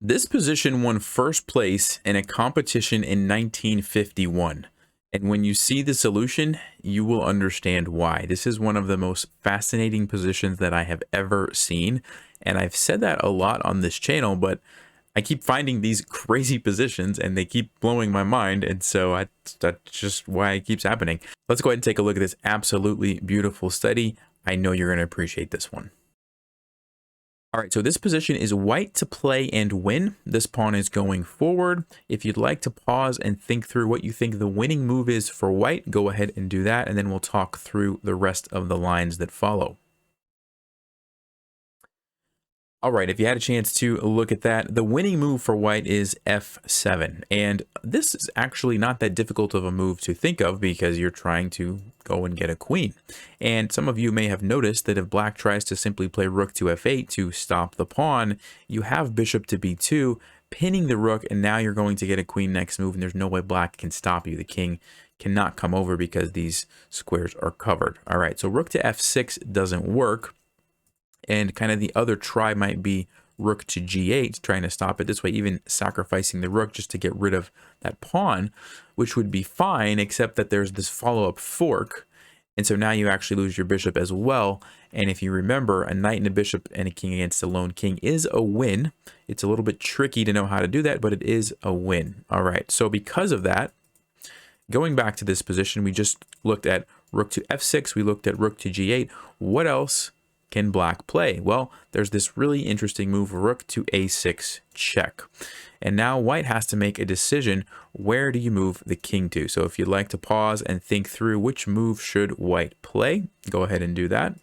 This position won first place in a competition in 1951. And when you see the solution, you will understand why. This is one of the most fascinating positions that I have ever seen. And I've said that a lot on this channel, but I keep finding these crazy positions and they keep blowing my mind. And so that's just why it keeps happening. Let's go ahead and take a look at this absolutely beautiful study. I know you're going to appreciate this one. All right, so this position is white to play and win. This pawn is going forward. If you'd like to pause and think through what you think the winning move is for white, go ahead and do that, and then we'll talk through the rest of the lines that follow. All right, if you had a chance to look at that, the winning move for white is f7. And this is actually not that difficult of a move to think of because you're trying to go and get a queen. And some of you may have noticed that if black tries to simply play rook to f8 to stop the pawn, you have bishop to b2, pinning the rook, and now you're going to get a queen next move, and there's no way black can stop you. The king cannot come over because these squares are covered. All right, so rook to f6 doesn't work. And kind of the other try might be rook to g8, trying to stop it this way, even sacrificing the rook just to get rid of that pawn, which would be fine, except that there's this follow-up fork. And so now you actually lose your bishop as well. And if you remember, a knight and a bishop and a king against a lone king is a win. It's a little bit tricky to know how to do that, but it is a win. All right, so because of that, going back to this position, we just looked at rook to f6, we looked at rook to g8. What else can black play? Well, there's this really interesting move, rook to a6 check. And now white has to make a decision, where do you move the king to? So if you'd like to pause and think through which move should white play, go ahead and do that.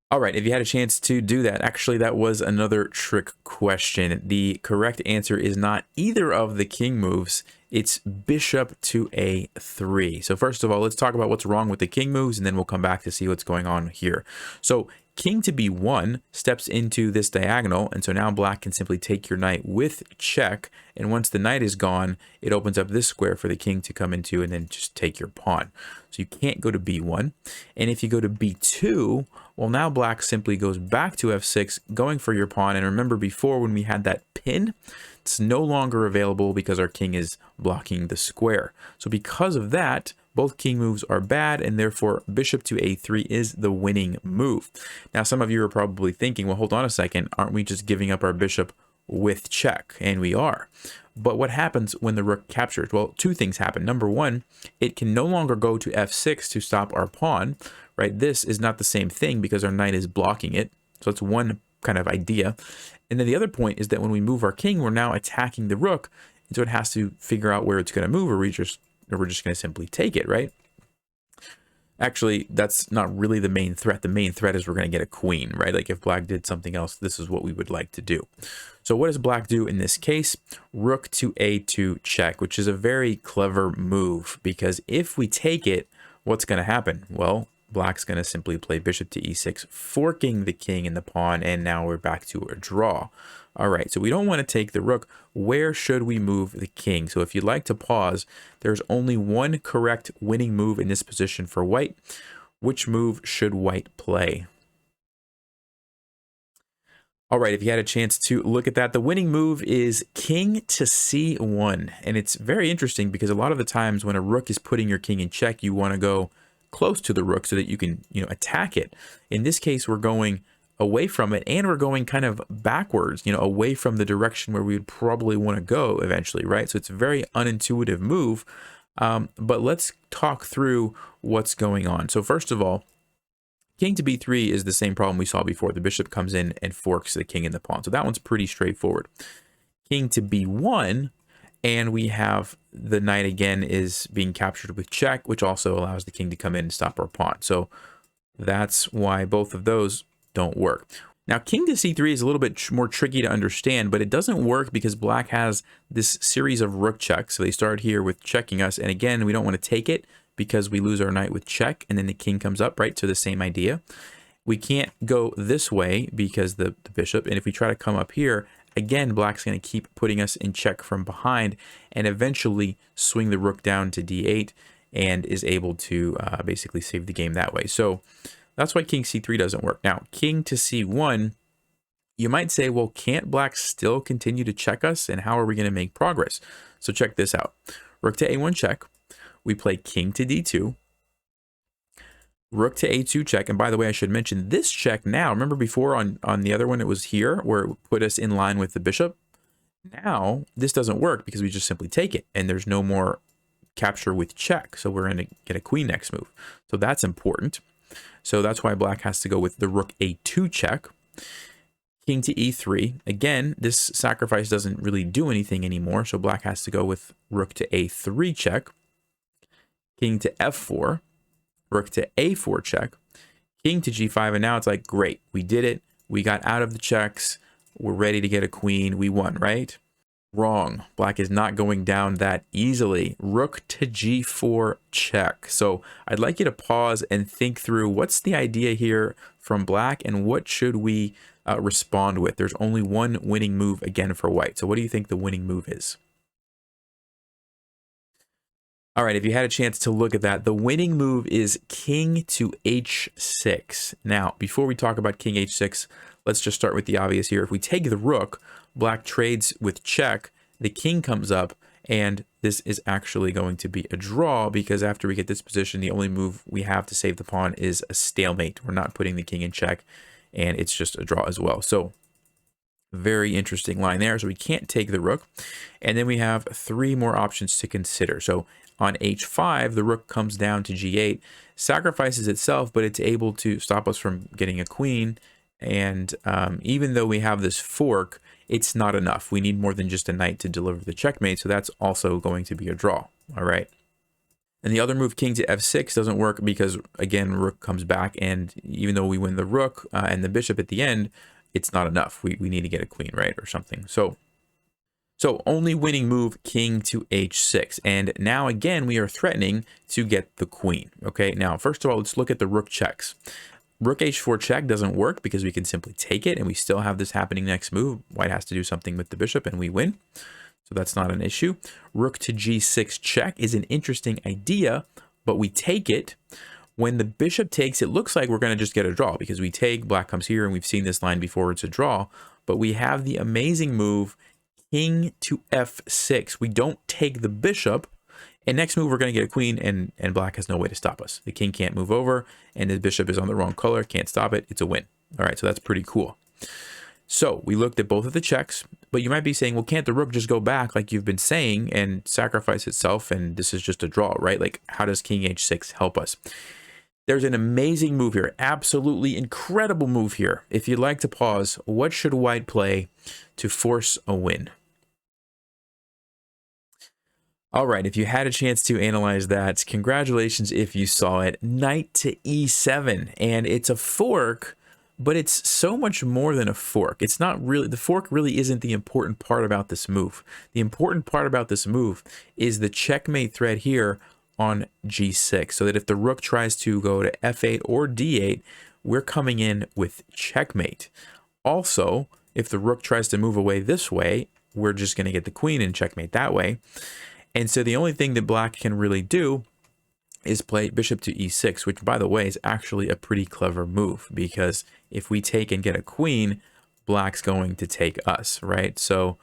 All right, if you had a chance to do that, actually that was another trick question. The correct answer is not either of the king moves. It's bishop to a3. So first of all, let's talk about what's wrong with the king moves, and then we'll come back to see what's going on here. So king to b1 steps into this diagonal, and so now black can simply take your knight with check, and once the knight is gone, it opens up this square for the king to come into and then just take your pawn. So you can't go to b1, and if you go to b2, well, now black simply goes back to f6, going for your pawn, and remember before when we had that pin, it's no longer available because our king is blocking the square. So because of that, both king moves are bad, and therefore bishop to a3 is the winning move. Now, some of you are probably thinking, well, hold on a second, aren't we just giving up our bishop with check? And we are. But what happens when the rook captures? Well, two things happen. Number one, it can no longer go to f6 to stop our pawn, right? This is not the same thing because our knight is blocking it. So it's one kind of idea. And then the other point is that when we move our king, we're now attacking the rook. And so it has to figure out where it's going to move, or we're just going to simply take it, right? Actually, that's not really the main threat. The main threat is we're going to get a queen, right? Like if black did something else, this is what we would like to do. So what does black do in this case? Rook to a2 check, which is a very clever move, because if we take it, what's going to happen? Well, black's going to simply play bishop to e6, forking the king and the pawn, and now we're back to a draw. All right, so we don't want to take the rook. Where should we move the king? So if you'd like to pause, there's only one correct winning move in this position for white. Which move should white play? All right, if you had a chance to look at that, the winning move is king to c1. And it's very interesting because a lot of the times when a rook is putting your king in check, you want to go close to the rook so that you can, attack it. In this case, we're going away from it, and we're going kind of backwards, away from the direction where we would probably want to go eventually, right? So it's a very unintuitive move, but let's talk through what's going on. So first of all, king to b3 is the same problem we saw before. The bishop comes in and forks the king and the pawn. So that one's pretty straightforward. King to b1, and we have the knight again is being captured with check, which also allows the king to come in and stop our pawn. So that's why both of those don't work. Now, king to c3 is a little bit more tricky to understand, but it doesn't work because black has this series of rook checks. So they start here with checking us, and again, we don't want to take it because we lose our knight with check, and then the king comes up, right? So the same idea. We can't go this way because the bishop, and if we try to come up here, again, black's going to keep putting us in check from behind and eventually swing the rook down to d8 and is able to basically save the game that way. So that's why king c3 doesn't work. Now, king to c1, You might say, well, can't black still continue to check us? And how are we going to make progress? So check this out. Rook to A1 check. We play king to D2. Rook to A2 check. And by the way, I should mention this check now. Remember before on the other one, it was here where it put us in line with the bishop. Now, this doesn't work because we just simply take it. And there's no more capture with check. So we're going to get a queen next move. So that's important. So that's why black has to go with the rook A2 check. King to E3. Again, this sacrifice doesn't really do anything anymore. So black has to go with rook to A3 check. King to F4. Rook to A4 check. King to G5. And now it's like, great, we did it. We got out of the checks. We're ready to get a queen. We won, right? Wrong. Black is not going down that easily. Rook to G4 check. So I'd like you to pause and think through what's the idea here from black and what should we respond with. There's only one winning move again for white. So what do you think the winning move is? All right, if you had a chance to look at that, the winning move is king to H6. Now, before we talk about king H6, let's just start with the obvious here. If we take the rook, black trades with check, the king comes up, and this is actually going to be a draw because after we get this position, the only move we have to save the pawn is a stalemate. We're not putting the king in check, and it's just a draw as well. So very interesting line there. So we can't take the rook. And then we have three more options to consider. So on H5, the rook comes down to G8, sacrifices itself, but it's able to stop us from getting a queen. And even though we have this fork, it's not enough. We need more than just a knight to deliver the checkmate. So that's also going to be a draw. All right. And the other move, king to F6, doesn't work because, again, rook comes back. And even though we win the rook and the bishop at the end, it's not enough. We need to get a queen, right, or something. So only winning move, king to H6. And now, again, we are threatening to get the queen. Okay, now, first of all, let's look at the rook checks. Rook H4 check doesn't work because we can simply take it, and we still have this happening next move. White has to do something with the bishop, and we win. So that's not an issue. Rook to G6 check is an interesting idea, but we take it. When the bishop takes, it looks like we're going to just get a draw because we take, black comes here, and we've seen this line before, it's a draw. But we have the amazing move, king to F6. We don't take the bishop, and next move we're going to get a queen, and black has no way to stop us. The king can't move over, and the bishop is on the wrong color, can't stop it. It's a win. All right, so that's pretty cool. So we looked at both of the checks, but you might be saying, well, can't the rook just go back like you've been saying and sacrifice itself, and this is just a draw, right? Like, how does king H6 help us? There's an amazing move here, absolutely incredible move here. If you'd like to pause, what should white play to force a win? All right, if you had a chance to analyze that, congratulations if you saw it. Knight to E7, and it's a fork, but it's so much more than a fork. It's not really, the fork really isn't the important part about this move. The important part about this move is the checkmate threat here on G6, so that if the rook tries to go to F8 or D8, we're coming in with checkmate. Also, if the rook tries to move away this way, we're just going to get the queen and checkmate that way. And so the only thing that black can really do is play bishop to E6, which, by the way, is actually a pretty clever move, because if we take and get a queen, black's going to take us, right? So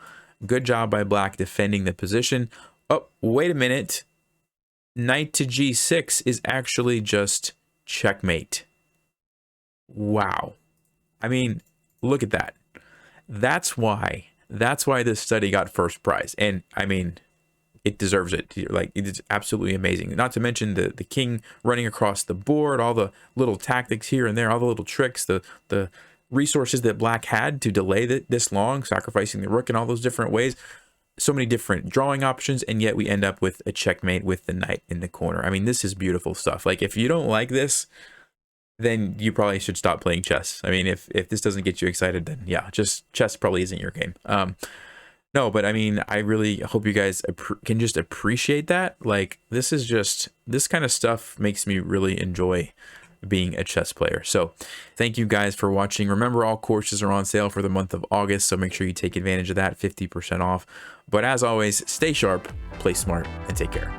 good job by black defending the position. Oh, wait a minute. Knight to G6 is actually just checkmate. Wow. I mean, look at that. That's why this study got first prize. And I mean, it deserves it. Like, it's absolutely amazing. Not to mention the king running across the board, all the little tactics here and there, all the little tricks, the resources that black had to delay this long, sacrificing the rook in all those different ways. So many different drawing options, and yet we end up with a checkmate with the knight in the corner. I mean, this is beautiful stuff. Like, if you don't like this, then you probably should stop playing chess. I mean, if this doesn't get you excited, then yeah, just chess probably isn't your game. No, but I mean, I really hope you guys can just appreciate that. Like, this kind of stuff makes me really enjoy being a chess player. So thank you guys for watching. Remember, all courses are on sale for the month of August, so make sure you take advantage of that, 50% off. But as always, stay sharp, play smart, and take care.